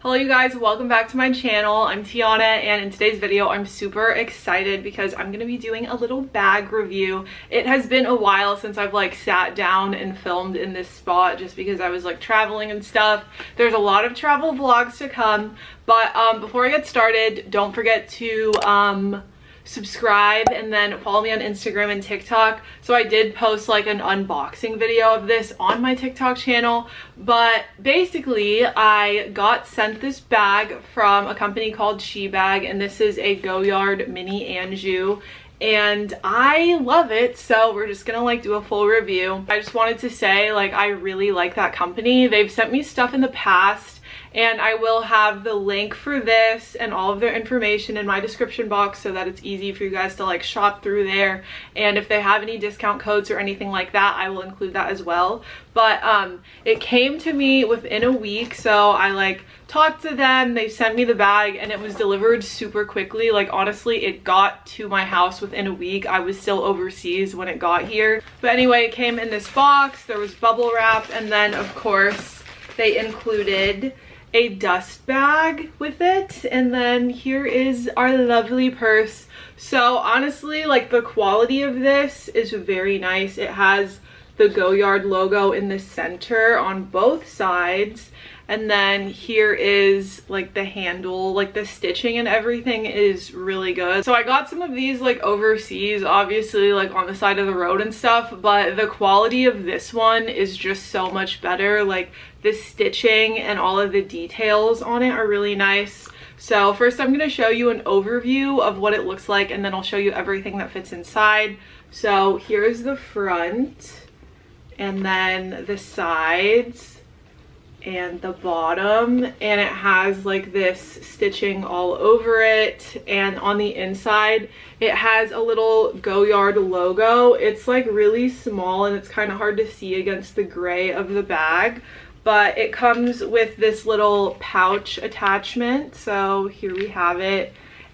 Hello you guys, welcome back to my channel. I'm Tiana, and in today's video I'm super excited because I'm going to be doing a little bag review. It has been a while since I've sat down and filmed in this spot just because I was traveling and stuff. There's a lot of travel vlogs to come, but before I get started, don't forget to subscribe and then follow me on Instagram and TikTok. So I did post an unboxing video of this on my TikTok channel, but basically I got sent this bag from a company called Shebag, and this is a GOYARD mini ANJOU, and I love it, so we're just gonna do a full review. I just wanted to say I really like that company. They've sent me stuff in the past, and I will have the link for this and all of their information in my description box so that it's easy for you guys to shop through there. And if they have any discount codes or anything like that, I will include that as well. But it came to me within a week, so I talked to them, they sent me the bag, and it was delivered super quickly. Honestly, it got to my house within a week. I was still overseas when it got here. But anyway, it came in this box, there was bubble wrap, and then of course they included a dust bag with it, and then here is our lovely purse. So honestly, the quality of this is very nice. It has the GOYARD logo in the center on both sides, and then here is the handle, the stitching and everything is really good. So I got some of these overseas, obviously on the side of the road and stuff, but the quality of this one is just so much better. The stitching and all of the details on it are really nice. So first I'm going to show you an overview of what it looks like, and then I'll show you everything that fits inside. So here's the front, and then the sides and the bottom, and it has this stitching all over it, and on the inside it has a little GOYARD logo. It's really small and it's kind of hard to see against the gray of the bag, but it comes with this little pouch attachment. So here we have it,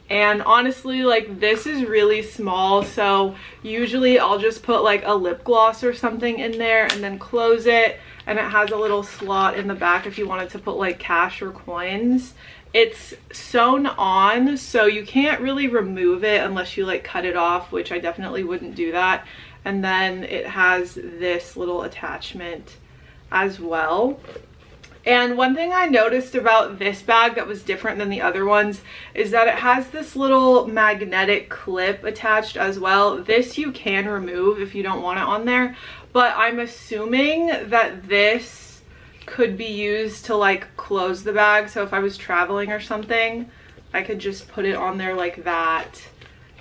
and honestly this is really small, so usually I'll just put a lip gloss or something in there and then close it. And it has a little slot in the back if you wanted to put cash or coins. It's sewn on, so you can't really remove it unless you cut it off, which I definitely wouldn't do that. And then it has this little attachment as well. And one thing I noticed about this bag that was different than the other ones is that it has this little magnetic clip attached as well. This you can remove if you don't want it on there, but I'm assuming that this could be used to close the bag. So if I was traveling or something, I could just put it on there like that,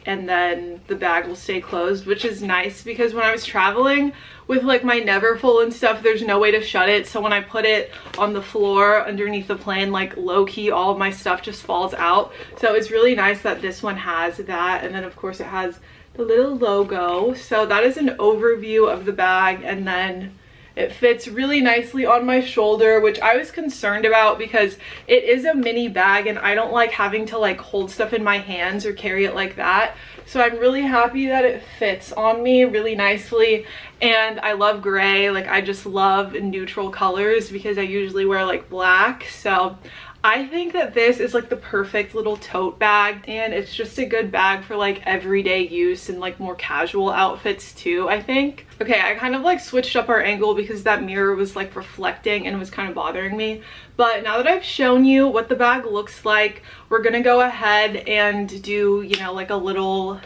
and then the bag will stay closed, which is nice because when I was traveling with my Neverfull and stuff, there's no way to shut it. So when I put it on the floor underneath the plane, low-key all of my stuff just falls out. So it's really nice that this one has that. And then of course it has the little logo. So that is an overview of the bag, and then it fits really nicely on my shoulder, which I was concerned about because it is a mini bag and I don't like having to hold stuff in my hands or carry it like that. So I'm really happy that it fits on me really nicely. And I love gray. I just love neutral colors because I usually wear black. So I think that this is the perfect little tote bag, and it's just a good bag for everyday use and more casual outfits too, I think. Okay, I kind of switched up our angle because that mirror was reflecting and it was kind of bothering me. But now that I've shown you what the bag looks like, we're gonna go ahead and do, a little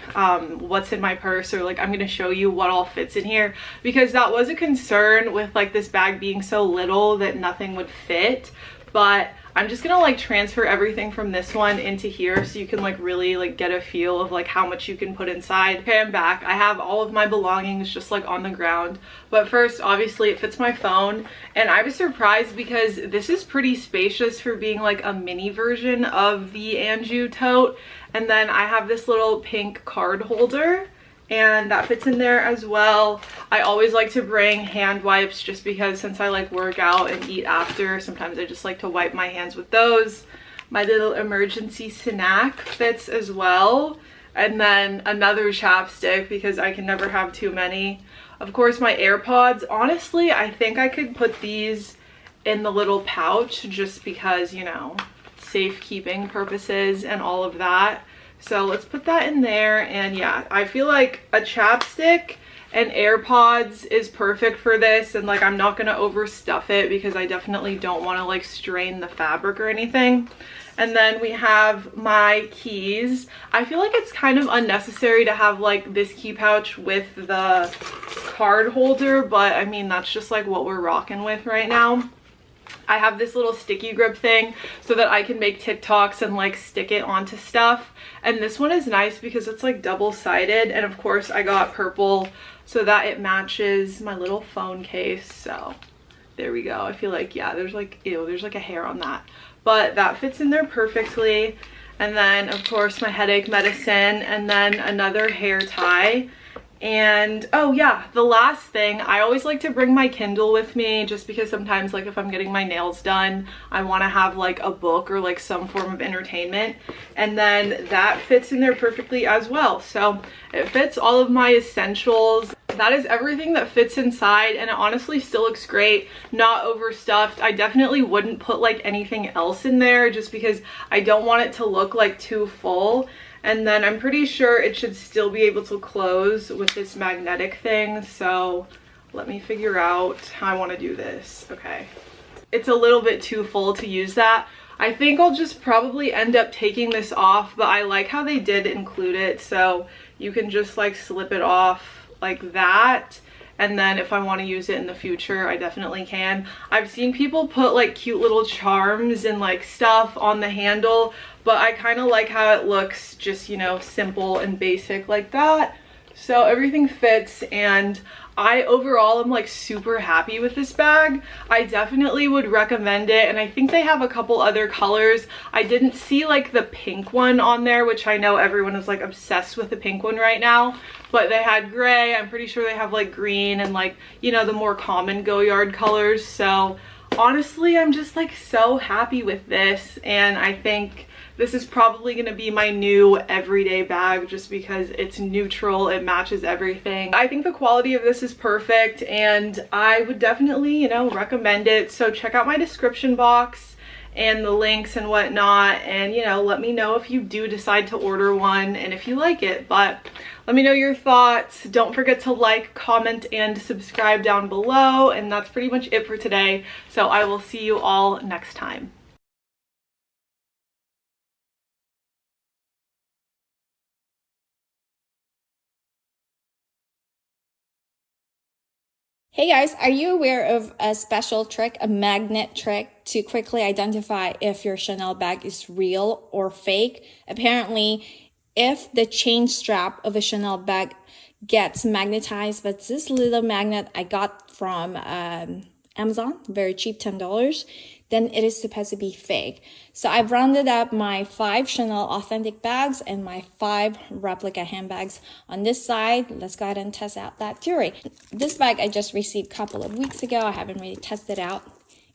what's in my purse, or I'm gonna show you what all fits in here, because that was a concern with this bag being so little that nothing would fit. But I'm just gonna transfer everything from this one into here so you can really get a feel of how much you can put inside. Okay, I'm back. I have all of my belongings just on the ground, but first obviously it fits my phone, and I was surprised because this is pretty spacious for being a mini version of the ANJOU tote. And then I have this little pink card holder, and that fits in there as well. I always like to bring hand wipes just because since I work out and eat after, sometimes I just like to wipe my hands with those. My little emergency snack fits as well, and then another chapstick because I can never have too many. Of course, my AirPods. Honestly, I think I could put these in the little pouch just because, you know, safekeeping purposes and all of that. So let's put that in there. And yeah, I feel like a chapstick and AirPods is perfect for this, and like I'm not gonna overstuff it because I definitely don't want to like strain the fabric or anything. And then we have my keys. I feel like it's kind of unnecessary to have like this key pouch with the card holder, but I mean that's just like what we're rocking with right now. I have this little sticky grip thing so that I can make TikToks and like stick it onto stuff. And this one is nice because it's like double-sided, and of course I got purple so that it matches my little phone case. So there we go. I feel like, yeah, there's like, ew, there's like a hair on that, but that fits in there perfectly. And then of course my headache medicine, and then another hair tie. And oh yeah, the last thing, I always like to bring my Kindle with me just because sometimes like if I'm getting my nails done, I want to have like a book or like some form of entertainment, and then that fits in there perfectly as well. So it fits all of my essentials. That is everything that fits inside, and it honestly still looks great, not overstuffed. I definitely wouldn't put like anything else in there just because I don't want it to look like too full. And then I'm pretty sure it should still be able to close with this magnetic thing. So let me figure out how I want to do this. Okay. It's a little bit too full to use that. I think I'll just probably end up taking this off, but I like how they did include it. So you can just like slip it off like that. And then if I want to use it in the future, I definitely can. I've seen people put like cute little charms and like stuff on the handle, but I kind of like how it looks just, you know, simple and basic like that. So everything fits, and I overall am like super happy with this bag. I definitely would recommend it, and I think they have a couple other colors. I didn't see like the pink one on there, which I know everyone is like obsessed with the pink one right now, but they had gray. I'm pretty sure they have like green and like, you know, the more common GOYARD colors. So honestly, I'm just like so happy with this, and I think this is probably going to be my new everyday bag just because it's neutral, it matches everything. I think the quality of this is perfect, and I would definitely, you know, recommend it. So check out my description box and the links and whatnot, and you know, let me know if you do decide to order one and if you like it. But let me know your thoughts. Don't forget to like, comment, and subscribe down below, and that's pretty much it for today. So I will see you all next time. Hey guys, are you aware of a special trick, a magnet trick to quickly identify if your Chanel bag is real or fake? Apparently, if the chain strap of a Chanel bag gets magnetized, but this little magnet I got from Amazon, very cheap, $10, then it is supposed to be fake. So I've rounded up my 5 Chanel authentic bags and my 5 replica handbags on this side. Let's go ahead and test out that theory. This bag I just received a couple of weeks ago. I haven't really tested it out,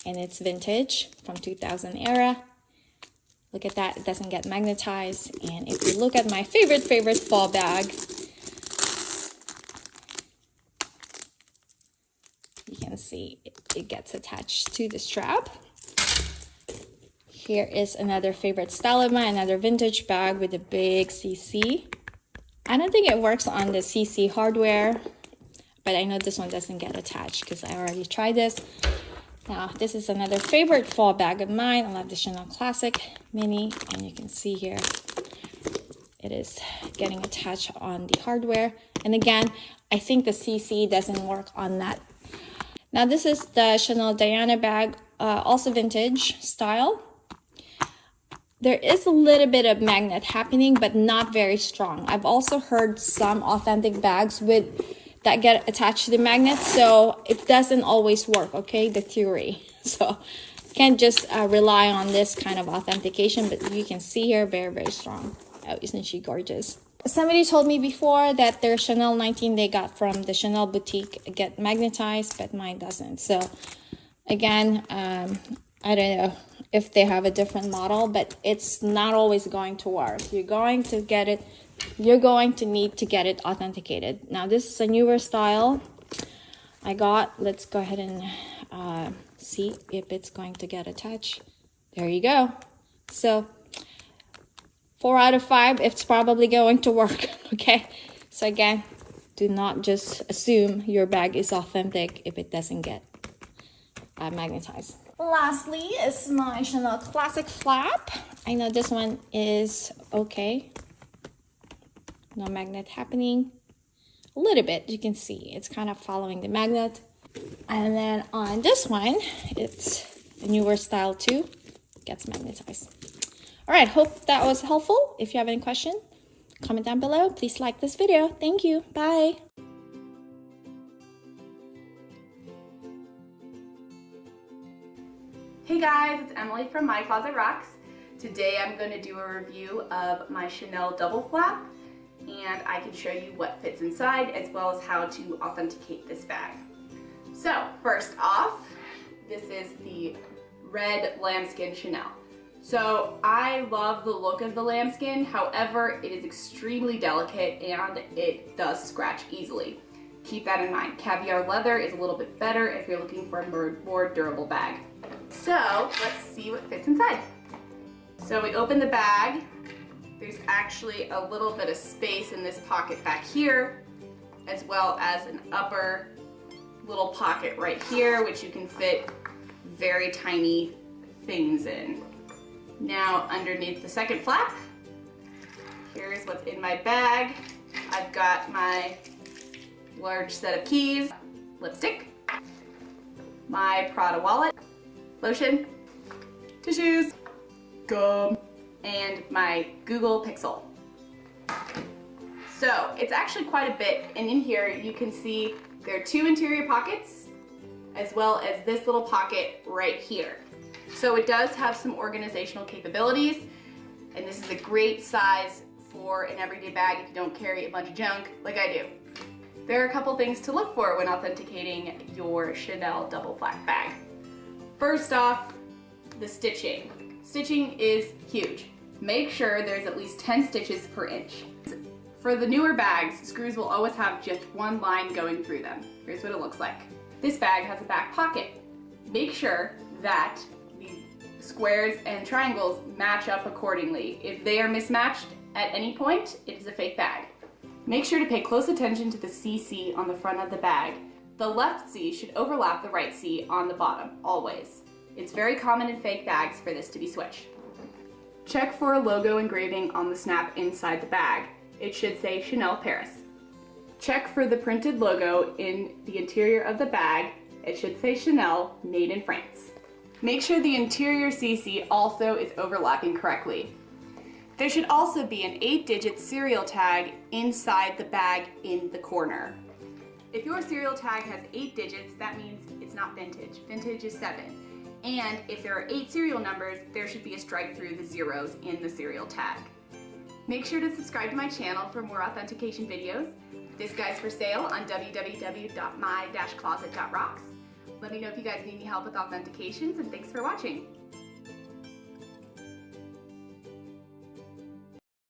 and it's vintage from 2000 era. Look at that, it doesn't get magnetized. And if you look at my favorite fall bag, you can see it gets attached to the strap. Here is another favorite style of mine, another vintage bag with a big CC. I don't think it works on the CC hardware, but I know this one doesn't get attached because I already tried this. Now, this is another favorite fall bag of mine. I love the Chanel Classic Mini, and you can see here it is getting attached on the hardware. And again, I think the CC doesn't work on that. Now, this is the Chanel Diana bag, also vintage style. There is a little bit of magnet happening, but not very strong. I've also heard some authentic bags that get attached to the magnet, so it doesn't always work, okay, the theory. So you can't just rely on this kind of authentication, but you can see here, very strong. Oh, isn't she gorgeous? Somebody told me before that their Chanel 19 they got from the Chanel boutique get magnetized, but mine doesn't. So again, I don't know if they have a different model, but it's not always going to work. You're going to need to get it authenticated. Now, this is a newer style I got. Let's go ahead and see if it's going to get attached. There you go. So 4 out of 5, it's probably going to work. Okay, so again, do not just assume your bag is authentic if it doesn't get magnetized. Lastly is my Chanel Classic flap. I know this one is okay. No magnet happening. A little bit, you can see it's kind of following the magnet. And then on this one, it's a newer style too. Gets magnetized. All right, hope that was helpful. If you have any question, comment down below. Please like this video. Thank you. Bye. Hey guys, it's Emily from My Closet Rocks. Today I'm going to do a review of my Chanel double flap, and I can show you what fits inside as well as how to authenticate this bag. So first off, this is the red lambskin Chanel. So I love the look of the lambskin, however it is extremely delicate and it does scratch easily. Keep that in mind. Caviar leather is a little bit better if you're looking for a more durable bag. So let's see what fits inside. So we open the bag. There's actually a little bit of space in this pocket back here, as well as an upper little pocket right here, which you can fit very tiny things in. Now underneath the second flap, here's what's in my bag. I've got my large set of keys, lipstick, my Prada wallet, lotion, tissues, gum, and my Google Pixel. So it's actually quite a bit, and in here you can see there are 2 interior pockets as well as this little pocket right here. So it does have some organizational capabilities, and this is a great size for an everyday bag if you don't carry a bunch of junk like I do. There are a couple things to look for when authenticating your Chanel double flap bag. First off, the stitching. Stitching is huge. Make sure there's at least 10 stitches per inch. For the newer bags, screws will always have just one line going through them. Here's what it looks like. This bag has a back pocket. Make sure that the squares and triangles match up accordingly. If they are mismatched at any point, it is a fake bag. Make sure to pay close attention to the CC on the front of the bag. The left C should overlap the right C on the bottom, always. It's very common in fake bags for this to be switched. Check for a logo engraving on the snap inside the bag. It should say Chanel Paris. Check for the printed logo in the interior of the bag. It should say Chanel Made in France. Make sure the interior CC also is overlapping correctly. There should also be an 8-digit serial tag inside the bag in the corner. If your serial tag has 8 digits, that means it's not vintage. Vintage is 7. And if there are 8 serial numbers, there should be a strike through the zeros in the serial tag. Make sure to subscribe to my channel for more authentication videos. This guy's for sale on www.my-closet.rocks. Let me know if you guys need any help with authentications, and thanks for watching.